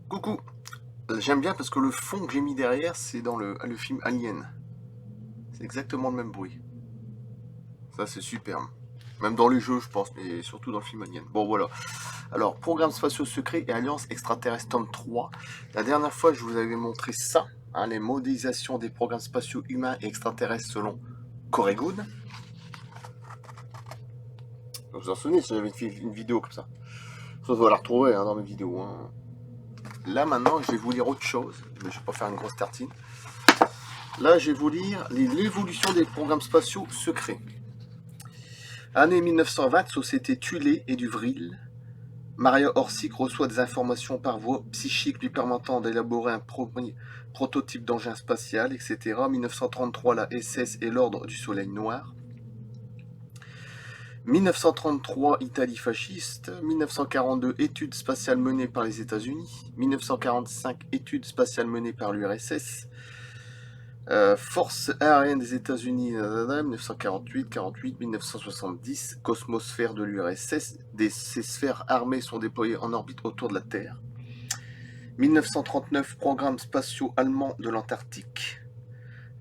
Coucou, j'aime bien parce que le fond que j'ai mis derrière, c'est dans le film Alien. C'est exactement le même bruit. Ça, c'est superbe. Même dans les jeux, je pense, mais surtout dans le film Alien. Bon, voilà. Alors, Programme spatiaux secrets et Alliance extraterrestre tome 3. La dernière fois, je vous avais montré ça, hein, les modélisations des programmes spatiaux humains et extraterrestres selon Corrigoon. Vous vous en souvenez, j'avais fait une vidéo comme ça. Ça, vous allez la retrouver hein, dans mes vidéos. Hein. Là, maintenant, je vais vous lire autre chose, mais je vais pas faire une grosse tartine. Là, je vais vous lire l'évolution des programmes spatiaux secrets. Année 1920, société Thulé et du Vril. Maria Orsic reçoit des informations par voie psychique lui permettant d'élaborer un prototype d'engin spatial, etc. 1933, la SS et l'Ordre du Soleil Noir. 1933, Italie fasciste. 1942, études spatiales menées par les États-Unis. 1945, études spatiales menées par l'URSS. Force aérienne des États-Unis, 1948, 48, 1970, cosmosphère de l'URSS, ces sphères armées sont déployées en orbite autour de la Terre. 1939, programme spatiaux allemand de l'Antarctique,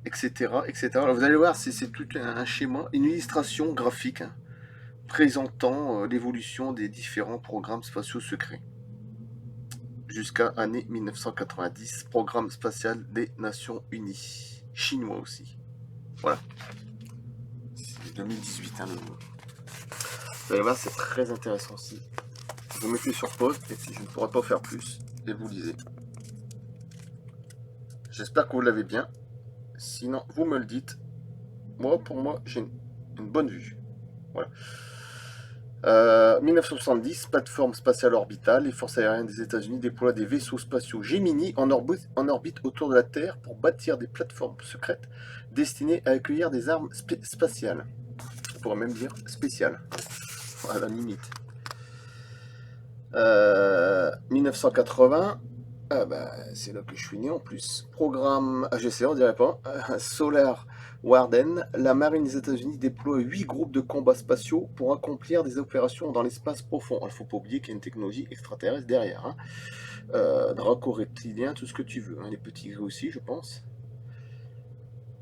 etc., etc. Alors vous allez voir, c'est tout un schéma, une illustration graphique hein, présentant l'évolution des différents programmes spatiaux secrets. Jusqu'à année 1990, programme spatial des Nations Unies. Chinois aussi. Voilà. C'est 2018, hein, le... Vous allez voir, c'est très intéressant aussi. Vous mettez sur pause, et puis je ne pourrai pas faire plus, et vous lisez. J'espère que vous l'avez bien. Sinon, vous me le dites. Moi, pour moi, j'ai une bonne vue. Voilà. 1970, plateforme spatiale orbitale, les forces aériennes des États-Unis déploient des vaisseaux spatiaux Gemini en orbite autour de la Terre pour bâtir des plateformes secrètes destinées à accueillir des armes spatiales. On pourrait même dire spéciales, à la limite. 1980, ah bah, c'est là que je suis né en plus. Programme AGC, on dirait pas. Solar Warden, la marine des États-Unis déploie 8 groupes de combats spatiaux pour accomplir des opérations dans l'espace profond. Il ne faut pas oublier qu'il y a une technologie extraterrestre derrière. Hein. Draco reptilien, tout ce que tu veux. Hein. Les petits gris aussi, je pense.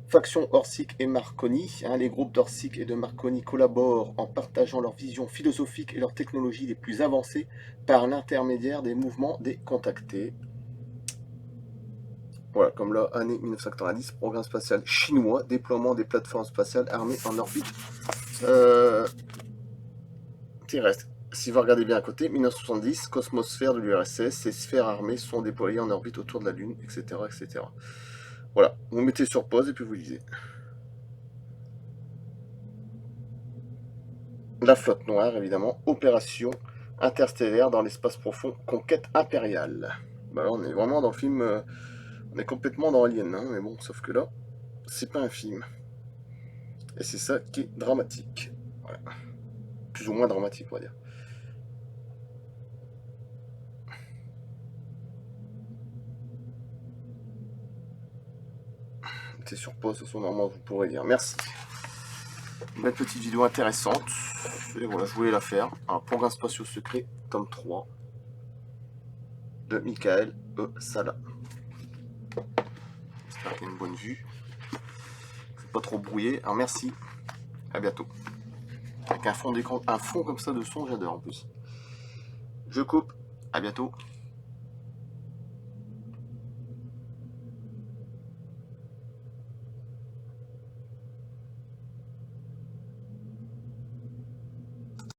Faction Orsic et Marconi. Hein, les groupes d'Orsic et de Marconi collaborent en partageant leurs visions philosophiques et leurs technologies les plus avancées par l'intermédiaire des mouvements des contactés. Voilà, comme là, année 1990, programme spatial chinois, déploiement des plateformes spatiales armées en orbite terrestre. Si vous regardez bien à côté, 1970, cosmosphère de l'URSS, ces sphères armées sont déployées en orbite autour de la Lune, etc., etc. Voilà, vous mettez sur pause et puis vous lisez. La flotte noire, évidemment, opération interstellaire dans l'espace profond, conquête impériale. Bah là, on est vraiment dans le film, on est complètement dans Alien, hein, mais bon, sauf que là, c'est pas un film. Et c'est ça qui est dramatique. Voilà. Plus ou moins dramatique, on va dire. C'est sur pause, de toute façon, normalement, vous pourrez lire. Merci. Une belle petite vidéo intéressante. Et voilà, je voulais la faire. Un programme spatiaux secret, tome 3, de Michael E. Sala. J'espère qu'il y a une bonne vue. C'est pas trop brouillé. Alors merci. À bientôt. Avec un fond d'écran, un fond comme ça de son, j'adore en plus. Je coupe. À bientôt.